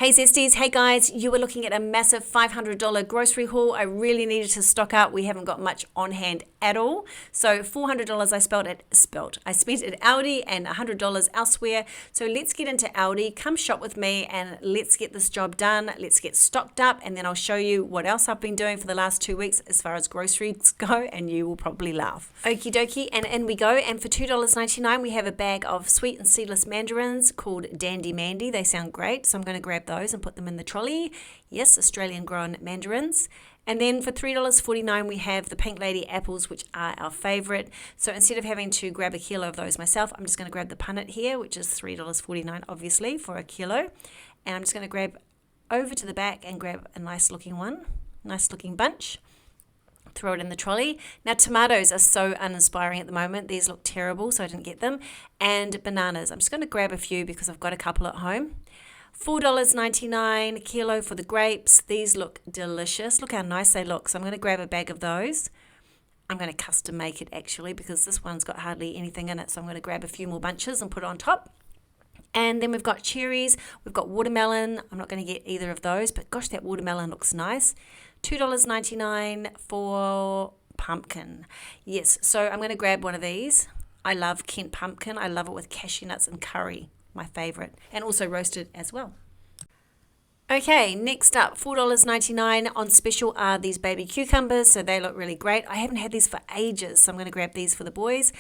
Hey Zesties, hey guys, you were looking at a massive $500 grocery haul. I really needed to stock up. We haven't got much on hand at all. So $400 I spent at ALDI and $100 elsewhere. So let's get into ALDI. Come shop with me and let's get this job done. Let's get stocked up and then I'll show you what else I've been doing for the last 2 weeks as far as groceries go, and you will probably laugh. Okie dokie, and in we go. And for $2.99 we have a bag of sweet and seedless mandarins called Dandy Mandy. They sound great, so I'm going to grab those and put them in the trolley. Yes, Australian grown mandarins. And then for $3.49 we have the Pink Lady apples, which are our favorite. So instead of having to grab a kilo of those myself, I'm just going to grab the punnet here, which is $3.49 obviously for a kilo. And I'm just going to grab over to the back and grab a nice looking one, nice looking bunch. Throw it in the trolley. Now tomatoes are so uninspiring at the moment. These look terrible, so I didn't get them. And bananas. I'm just going to grab a few because I've got a couple at home. $4.99 a kilo for the grapes. These look delicious. Look how nice they look. So I'm going to grab a bag of those. I'm going to custom make it actually because this one's got hardly anything in it. So I'm going to grab a few more bunches and put it on top. And then we've got cherries. We've got watermelon. I'm not going to get either of those, but gosh, that watermelon looks nice. $2.99 for pumpkin. Yes, so I'm going to grab one of these. I love Kent pumpkin. I love it with cashew nuts and curry. My favorite, and also roasted as well. Okay, next up, $4.99 on special are these baby cucumbers, so they look really great. I haven't had these for ages, so I'm going to grab these for the boys,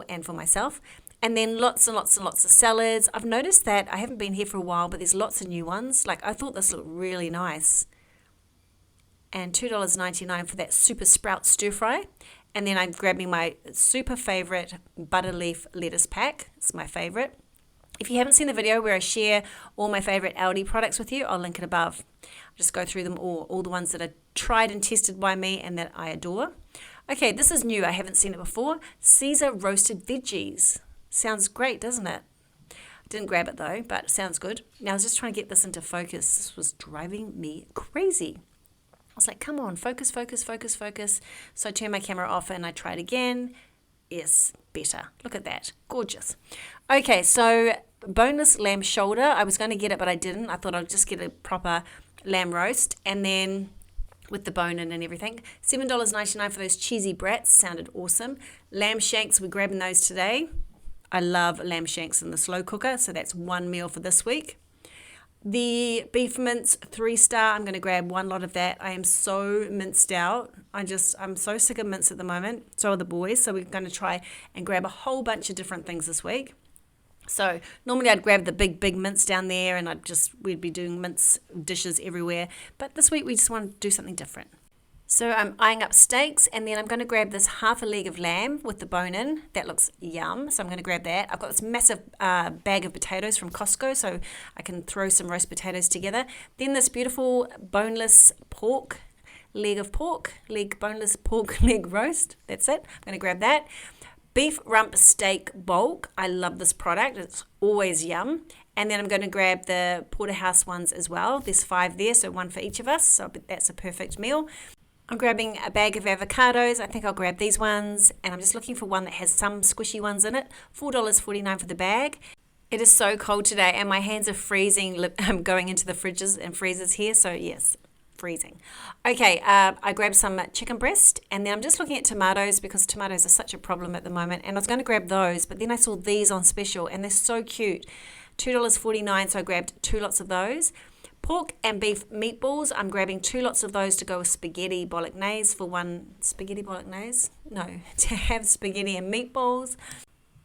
and for myself. And then lots and lots and lots of salads. I've noticed that I haven't been here for a while, but there's lots of new ones. Like, I thought this looked really nice. And $2.99 for that super sprout stir fry. And then I'm grabbing my super favorite butter leaf lettuce pack. It's my favorite. If you haven't seen the video where I share all my favorite ALDI products with you, I'll link it above. I'll just go through them all the ones that are tried and tested by me and that I adore. Okay, this is new. I haven't seen it before. Caesar roasted veggies. Sounds great, doesn't it? Didn't grab it though, but it sounds good. Now I was just trying to get this into focus. This was driving me crazy. I was like, come on, focus, focus, focus, focus. So I turned my camera off and I tried again. Yes, better. Look at that. Gorgeous. Okay, so boneless lamb shoulder. I was going to get it, but I didn't. I thought I'd just get a proper lamb roast and then with the bone in and everything. $7.99 for those cheesy brats. Sounded awesome. Lamb shanks, we're grabbing those today. I love lamb shanks in the slow cooker, so that's one meal for this week. The beef mince 3-star, I'm going to grab one lot of that. I am so minced out. I'm so sick of mince at the moment. So are the boys. So we're going to try and grab a whole bunch of different things this week. So normally I'd grab the big mince down there and we'd be doing mince dishes everywhere. But this week we just want to do something different. So I'm eyeing up steaks, and then I'm going to grab this half a leg of lamb with the bone in. That looks yum, so I'm going to grab that. I've got this massive bag of potatoes from Costco, so I can throw some roast potatoes together. Then this beautiful boneless pork, boneless pork leg roast. That's it. I'm going to grab that. Beef rump steak bulk. I love this product. It's always yum. And then I'm going to grab the porterhouse ones as well. There's 5 there, so 1 for each of us. So that's a perfect meal. I'm grabbing a bag of avocados. I think I'll grab these ones. And I'm just looking for one that has some squishy ones in it. $4.49 for the bag. It is so cold today and my hands are freezing. I'm going into the fridges and freezers here. So yes, freezing. Okay, I grabbed some chicken breast. And then I'm just looking at tomatoes because tomatoes are such a problem at the moment. And I was going to grab those. But then I saw these on special and they're so cute. $2.49, so I grabbed 2 lots of those. Pork and beef meatballs, I'm grabbing 2 lots of those to go with spaghetti bolognese for one. Spaghetti bolognese? No, to have spaghetti and meatballs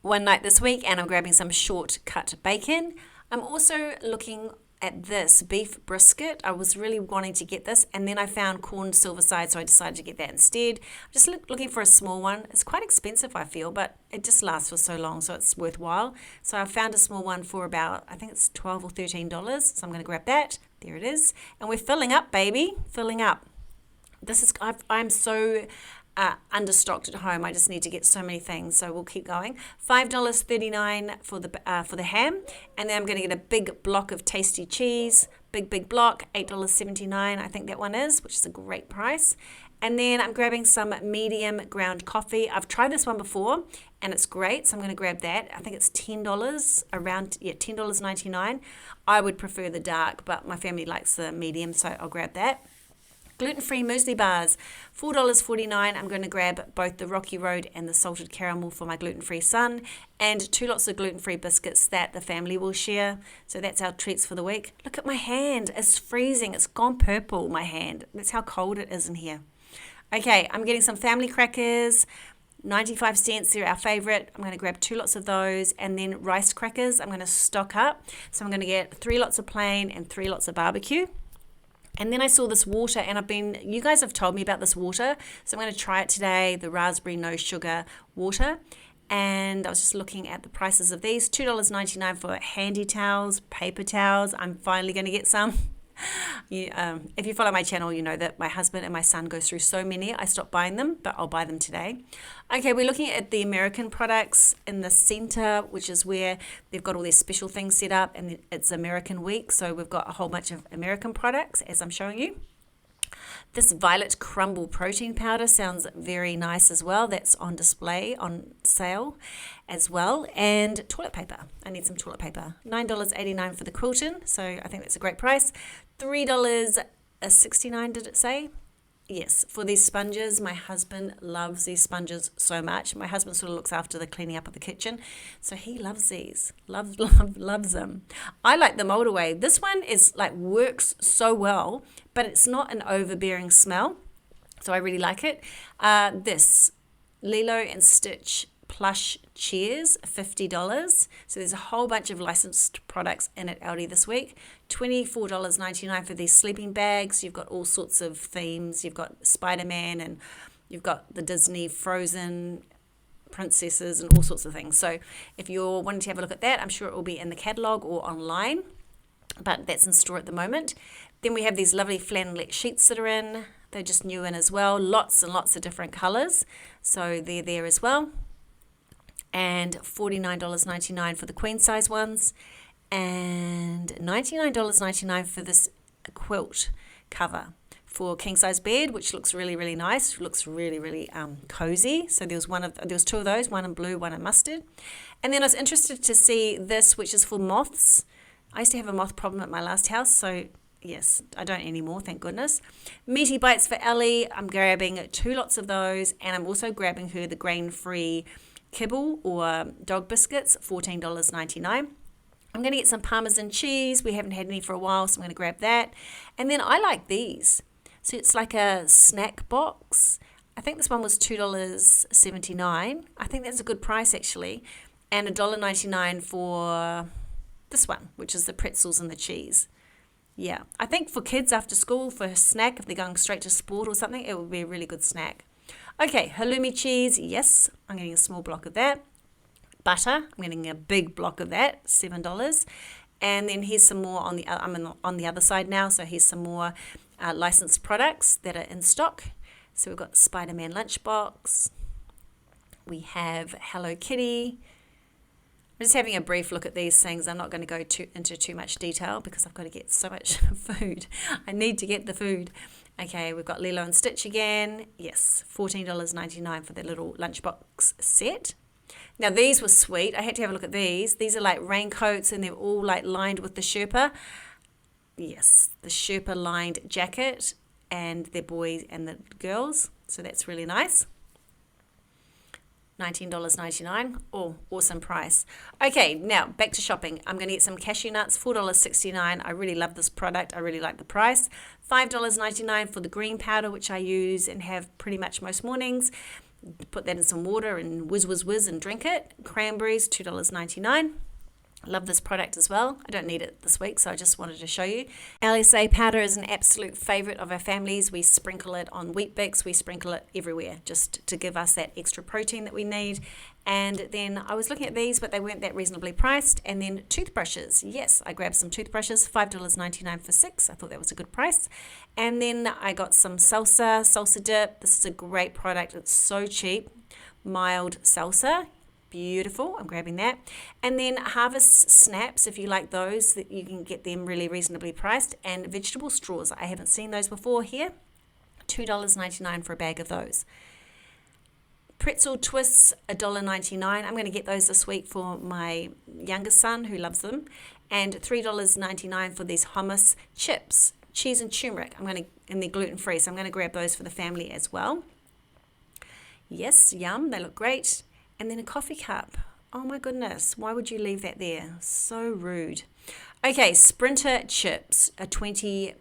one night this week, and I'm grabbing some short cut bacon. I'm also looking at this beef brisket. I was really wanting to get this, and then I found corned silver side, so I decided to get that instead. I'm just looking for a small one. It's quite expensive, I feel, but it just lasts for so long, so it's worthwhile. So I found a small one for about, I think it's $12 or $13, so I'm going to grab that. There it is. And we're filling up, baby. Filling up. I'm so understocked at home. I just need to get so many things, so we'll keep going. $5.39 for the ham, and then I'm going to get a big block of tasty cheese. Big block, $8.79 I think that one is, which is a great price. And then I'm grabbing some medium ground coffee. I've tried this one before and it's great, so I'm going to grab that. I think it's $10, around, yeah, $10.99. I would prefer the dark, but my family likes the medium, so I'll grab that. Gluten-free muesli bars, $4.49. I'm going to grab both the Rocky Road and the salted caramel for my gluten-free son, and 2 lots of gluten-free biscuits that the family will share. So that's our treats for the week. Look at my hand. It's freezing. It's gone purple, my hand. That's how cold it is in here. Okay, I'm getting some family crackers, 95 cents. They're our favorite. I'm going to grab 2 lots of those, and then rice crackers. I'm going to stock up. So I'm going to get 3 lots of plain and 3 lots of barbecue. And then I saw this water, and you guys have told me about this water, so I'm going to try it today, the raspberry no sugar water. And I was just looking at the prices of these, $2.99 for handy towels, paper towels. I'm finally going to get some. If you follow my channel, you know that my husband and my son go through so many. I stopped buying them, but I'll buy them today. Okay, we're looking at the American products in the center, which is where they've got all their special things set up, and it's American week, so we've got a whole bunch of American products, as I'm showing you. This Violet Crumble protein powder sounds very nice as well. That's on display, on sale as well. And toilet paper. I need some toilet paper. $9.89 for the Quilton, so I think that's a great price. $3.69, did it say? Yes, for these sponges. My husband loves these sponges so much. My husband sort of looks after the cleaning up of the kitchen, so he loves these. Loves them. I like them all the way. This one is like works so well, but it's not an overbearing smell, so I really like it. This Lilo and Stitch plush chairs, $50. So there's a whole bunch of licensed products in at ALDI this week. $24.99 for these sleeping bags. You've got all sorts of themes. You've got Spider-Man, and you've got the Disney Frozen princesses and all sorts of things. So if you're wanting to have a look at that, I'm sure it will be in the catalog or online, but that's in store at the moment. Then we have these lovely flannelette sheets that are in. They're just new in as well. Lots and lots of different colors. So they're there as well. And $49.99 for the queen size ones, and $99.99 for this quilt cover for king size bed, which looks really, really nice. Looks really, really cozy. So there was 2 of those, one in blue, one in mustard. And then I was interested to see this, which is for moths. I used to have a moth problem at my last house, so yes, I don't anymore, thank goodness. Meaty Bites for Ellie. I'm grabbing 2 lots of those, and I'm also grabbing her the grain-free kibble or dog biscuits, $14.99. I'm going to get some Parmesan cheese. We haven't had any for a while, so I'm going to grab that. And then I like these. So it's like a snack box. I think this one was $2.79. I think that's a good price actually. And $1.99 for this one, which is the pretzels and the cheese. Yeah, I think for kids after school, for a snack, if they're going straight to sport or something, it would be a really good snack. Okay, halloumi cheese, yes, I'm getting a small block of that. Butter, I'm getting a big block of that, $7. And then here's some more I'm on the other side now, so here's some more licensed products that are in stock. So we've got Spider-Man lunchbox. We have Hello Kitty. I'm just having a brief look at these things. I'm not going to go into too much detail because I've got to get so much food. I need to get the food. Okay, we've got Lilo and Stitch again. Yes, $14.99 for their little lunchbox set. Now these were sweet. I had to have a look at these. These are like raincoats, and they're all like lined with the Sherpa. Yes, the Sherpa lined jacket, and their boys and the girls. So that's really nice. $19.99. Oh, awesome price. Okay, now back to shopping. I'm going to get some cashew nuts, $4.69. I really love this product. I really like the price. $5.99 for the green powder, which I use and have pretty much most mornings. Put that in some water and whiz and drink it. Cranberries, $2.99. Love this product as well. I don't need it this week, so I just wanted to show you. LSA powder is an absolute favorite of our families. We sprinkle it on Wheat Bix. We sprinkle it everywhere just to give us that extra protein that we need. And then I was looking at these, but they weren't that reasonably priced. And then toothbrushes. Yes, I grabbed some toothbrushes, $5.99 for 6. I thought that was a good price. And then I got some salsa dip. This is a great product. It's so cheap. Mild salsa. Beautiful. I'm grabbing that. And then Harvest Snaps, if you like those, that you can get them really reasonably priced. And vegetable straws. I haven't seen those before here. $2.99 for a bag of those. Pretzel twists, $1.99. I'm going to get those this week for my youngest son who loves them. And $3.99 for these hummus chips, cheese and turmeric. And they're gluten-free, so I'm going to grab those for the family as well. Yes, yum, they look great. And then a coffee cup. Oh my goodness, why would you leave that there? So rude. Okay, Sprinter chips, a 20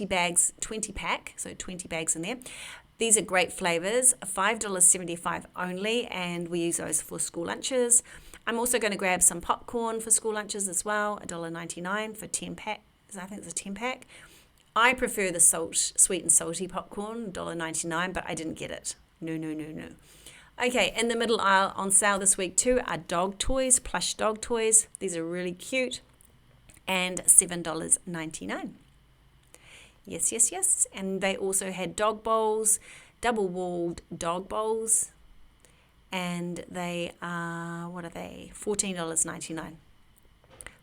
bags, 20 pack, so 20 bags in there. These are great flavors, $5.75 only, and we use those for school lunches. I'm also going to grab some popcorn for school lunches as well, $1.99 for 10 pack. I think it's a 10 pack. I prefer the sweet and salty popcorn, $1.99, but I didn't get it. No. Okay, in the middle aisle on sale this week too are dog toys, plush dog toys. These are really cute, and $7.99. Yes. And they also had dog bowls, double-walled dog bowls, and they are, what are they? $14.99.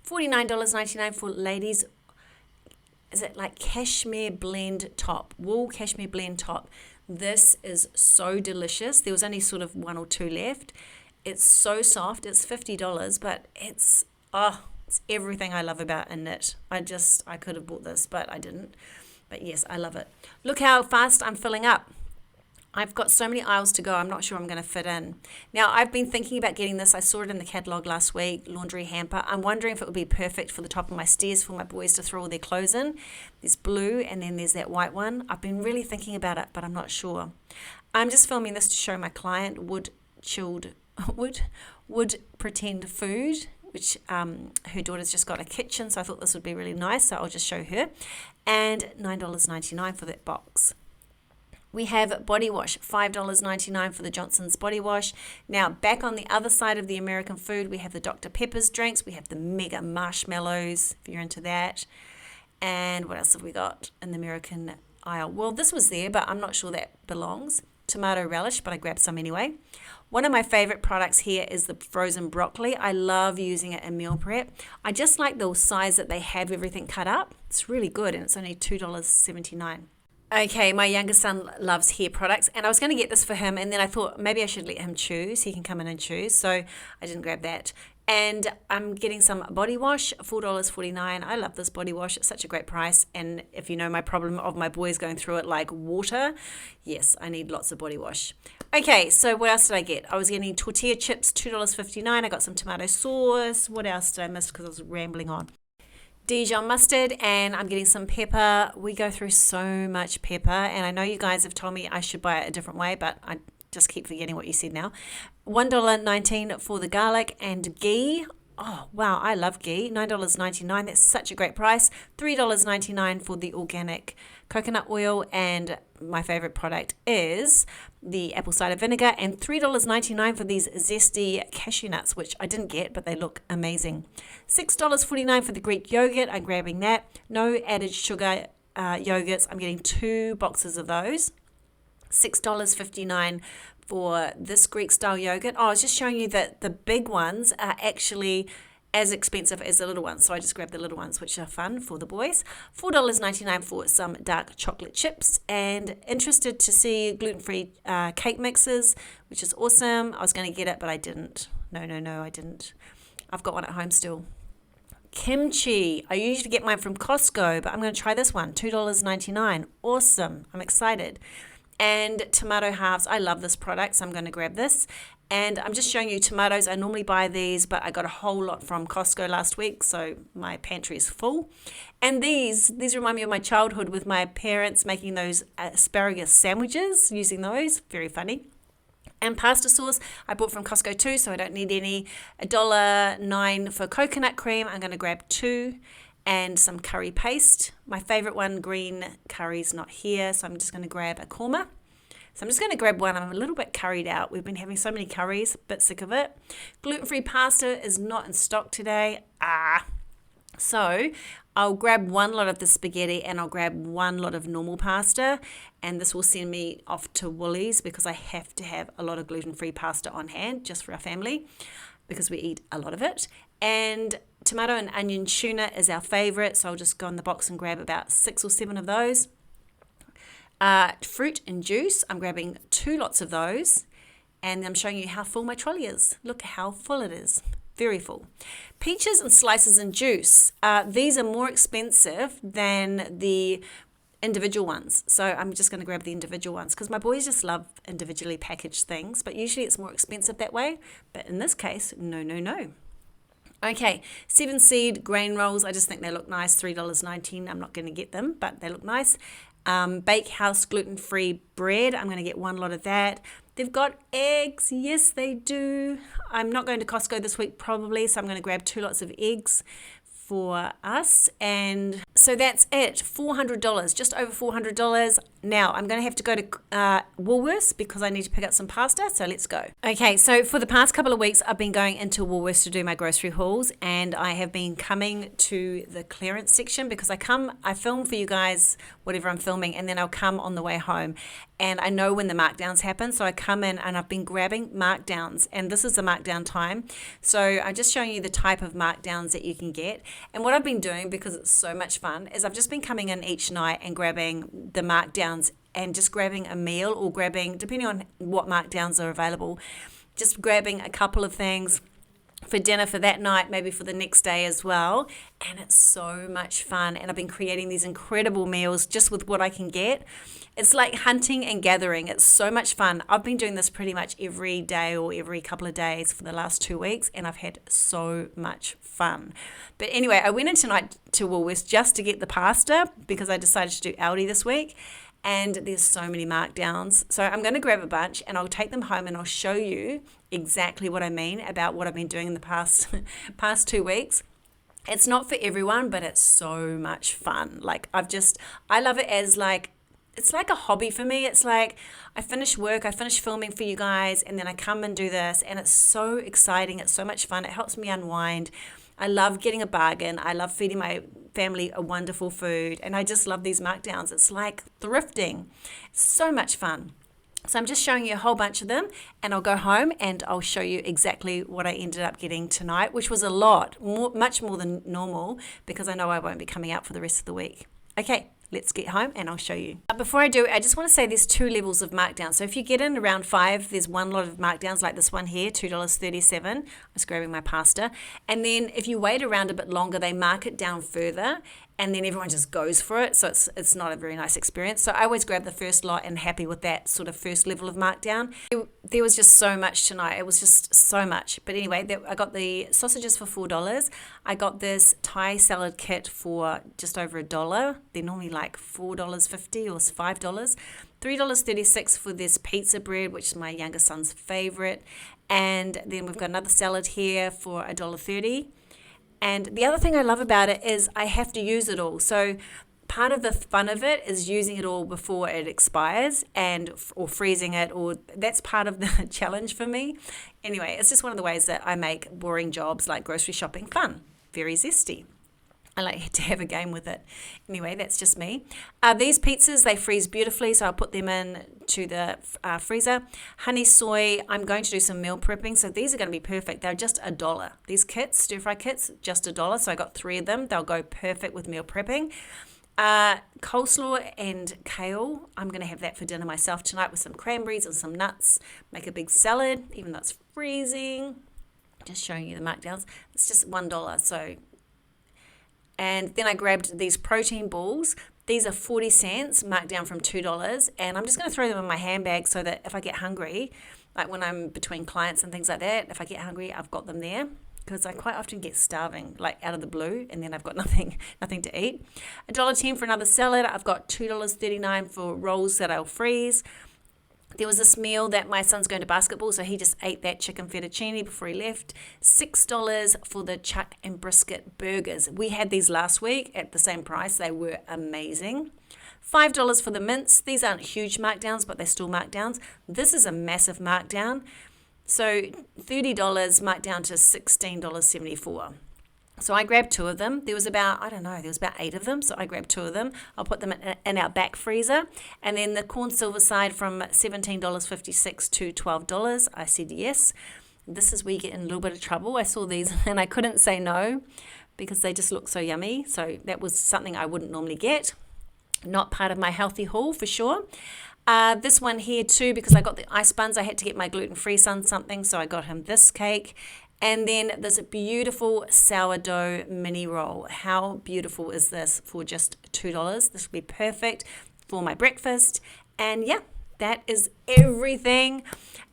$49.99 for ladies. Is it like cashmere blend top, wool cashmere blend top? This is so delicious. There was only sort of one or two left. It's so soft. It's $50, but it's everything I love about a knit. I could have bought this, but I didn't. But yes, I love it. Look how fast I'm filling up. I've got so many aisles to go, I'm not sure I'm going to fit in. Now, I've been thinking about getting this. I saw it in the catalogue last week, laundry hamper. I'm wondering if it would be perfect for the top of my stairs for my boys to throw all their clothes in. There's blue and then there's that white one. I've been really thinking about it, but I'm not sure. I'm just filming this to show my client wood pretend food, which her daughter's just got a kitchen, so I thought this would be really nice, so I'll just show her. And $9.99 for that box. We have body wash, $5.99 for the Johnson's body wash. Now, back on the other side of the American food, we have the Dr. Pepper's drinks. We have the mega marshmallows, if you're into that. And what else have we got in the American aisle? Well, this was there, but I'm not sure that belongs. Tomato relish, but I grabbed some anyway. One of my favorite products here is the frozen broccoli. I love using it in meal prep. I just like the size that they have everything cut up. It's really good, and it's only $2.79. Okay, my youngest son loves hair products, and I was going to get this for him, and then I thought maybe I should let him choose. He can come in and choose, so I didn't grab that. And I'm getting some body wash, $4.49. I love this body wash. It's such a great price, and if you know my problem of my boys going through it like water, yes, I need lots of body wash. Okay, so what else did I get? I was getting tortilla chips, $2.59. I got some tomato sauce. What else did I miss because I was rambling on? Dijon mustard, and I'm getting some pepper. We go through so much pepper, and I know you guys have told me I should buy it a different way, but I just keep forgetting what you said now. $1.19 for the garlic and ghee. Oh, wow, I love ghee. $9.99. That's such a great price. $3.99 for the organic coconut oil, and my favorite product is the apple cider vinegar, and $3.99 for these zesty cashew nuts, which I didn't get, but they look amazing. $6.49 for the Greek yogurt. I'm grabbing that. No added sugar yogurts. I'm getting 2 boxes of those. $6.59 for this Greek style yogurt. Oh, I was just showing you that the big ones are actually as expensive as the little ones, so I just grabbed the little ones, which are fun for the boys. $4.99 for some dark chocolate chips, and interested to see gluten-free cake mixes, which is awesome. I was going to get it, but I didn't. No, I didn't. I've got one at home still. Kimchi. I usually get mine from Costco, but I'm going to try this one. $2.99. Awesome. I'm excited. And tomato halves. I love this product, so I'm going to grab this. And I'm just showing you tomatoes. I normally buy these, but I got a whole lot from Costco last week, so my pantry is full. And these remind me of my childhood with my parents making those asparagus sandwiches, using those. Very funny. And pasta sauce I bought from Costco too, so I don't need any. $1.09 for coconut cream. I'm going to grab 2. And some curry paste. My favorite one, green curry's not here, so I'm just going to grab a korma. So I'm just going to grab one. I'm a little bit curried out. We've been having so many curries, a bit sick of it. Gluten-free pasta is not in stock today. So I'll grab 1 lot of the spaghetti, and I'll grab 1 lot of normal pasta, and this will send me off to Woolies because I have to have a lot of gluten-free pasta on hand just for our family because we eat a lot of it. And tomato and onion tuna is our favorite, so I'll just go in the box and grab about 6 or 7 of those. Fruit and juice, I'm grabbing 2 lots of those, and I'm showing you how full my trolley is. Look how full it is. Very full. Peaches and slices and juice. These are more expensive than the individual ones. So I'm just going to grab the individual ones because my boys just love individually packaged things, but usually it's more expensive that way. But in this case, no, no, no. Okay, 7 seed grain rolls. I just think they look nice. $3.19. I'm not going to get them, but they look nice. Bakehouse gluten-free bread. I'm going to get 1 lot of that. They've got eggs. Yes, they do. I'm not going to Costco this week probably, so I'm going to grab 2 lots of eggs for us. And so that's it. $400, just over $400. Now I'm going to have to go to Woolworths because I need to pick up some pasta. So let's go. Okay, so for the past couple of weeks, I've been going into Woolworths to do my grocery hauls, and I have been coming to the clearance section because I film for you guys whatever I'm filming, and then I'll come on the way home. And I know when the markdowns happen, so I come in and I've been grabbing markdowns, and this is the markdown time. So I'm just showing you the type of markdowns that you can get. And what I've been doing, because it's so much fun, is I've just been coming in each night and grabbing the markdowns and just grabbing a meal, or grabbing, depending on what markdowns are available, just grabbing a couple of things for dinner for that night, maybe for the next day as well. And it's so much fun. And I've been creating these incredible meals just with what I can get. It's like hunting and gathering. It's so much fun. I've been doing this pretty much every day or every couple of days for the last 2 weeks, and I've had so much fun. But anyway, I went in tonight to Woolworths just to get the pasta because I decided to do ALDI this week. And there's so many markdowns. So I'm going to grab a bunch and I'll take them home and I'll show you exactly what I mean about what I've been doing in the past 2 weeks. It's not for everyone, but it's so much fun. Like I love it as it's like a hobby for me. It's like I finish work, I finish filming for you guys, and then I come and do this, and it's so exciting. It's so much fun. It helps me unwind. I love getting a bargain. I love feeding my family a wonderful food, and I just love these markdowns. It's like thrifting. It's so much fun. So I'm just showing you a whole bunch of them, and I'll go home and I'll show you exactly what I ended up getting tonight, which was a lot, much more than normal, because I know I won't be coming out for the rest of the week. Okay, let's get home and I'll show you. Before I do, I just want to say there's 2 levels of markdown. So if you get in around 5, there's 1 lot of markdowns like this one here, $2.37. I'm just grabbing my pasta. And then if you wait around a bit longer, they mark it down further, and then everyone just goes for it. So it's not a very nice experience. So I always grab the first lot and happy with that sort of first level of markdown. There was just so much tonight. It was just so much. But anyway, I got the sausages for $4. I got this Thai salad kit for just over $1. They're normally like $4.50 or $5. $3.36 for this pizza bread, which is my younger son's favorite. And then we've got another salad here for $1.30. And the other thing I love about it is I have to use it all. So part of the fun of it is using it all before it expires, or freezing it, or that's part of the challenge for me. Anyway, it's just one of the ways that I make boring jobs like grocery shopping fun. Very zesty. I like to have a game with it. Anyway, that's just me. These pizzas, they freeze beautifully, so I'll put them in to the freezer. Honey soy, I'm going to do some meal prepping, so these are going to be perfect. They're just $1. These kits, stir-fry kits, just $1, so I got 3 of them. They'll go perfect with meal prepping. Coleslaw and kale, I'm going to have that for dinner myself tonight with some cranberries and some nuts. Make a big salad, even though it's freezing. Just showing you the markdowns. It's just $1, so... And then I grabbed these protein balls. These are 40 cents, marked down from $2. And I'm just going to throw them in my handbag so that if I get hungry, like when I'm between clients and things like that, if I get hungry, I've got them there. Because I quite often get starving, like out of the blue, and then I've got nothing to eat. $1.10 for another salad. I've got $2.39 for rolls that I'll freeze. There was this meal that my son's going to basketball, so he just ate that chicken fettuccine before he left. $6 for the chuck and brisket burgers. We had these last week at the same price. They were amazing. $5 for the mince. These aren't huge markdowns, but they're still markdowns. This is a massive markdown. So $30 marked down to $16.74. So I grabbed 2 of them. There was about 8 of them. So I grabbed 2 of them. I'll put them in our back freezer. And then the corn silver side from $17.56 to $12. I said yes. This is where you get in a little bit of trouble. I saw these and I couldn't say no because they just look so yummy. So that was something I wouldn't normally get. Not part of my healthy haul for sure. This one here too, because I got the ice buns, I had to get my gluten-free son something, so I got him this cake. And then there's a beautiful sourdough mini roll. How beautiful is this for just $2? This will be perfect for my breakfast. And yeah, that is everything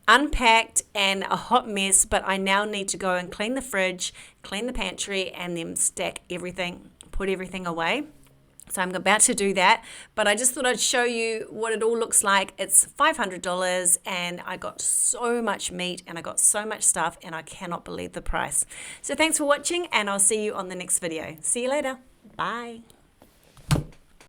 unpacked and a hot mess, but I now need to go and clean the fridge, clean the pantry, and then stack everything, put everything away. So I'm about to do that, but I just thought I'd show you what it all looks like. It's $500 and I got so much meat and I got so much stuff and I cannot believe the price. So thanks for watching and I'll see you on the next video. See you later. Bye.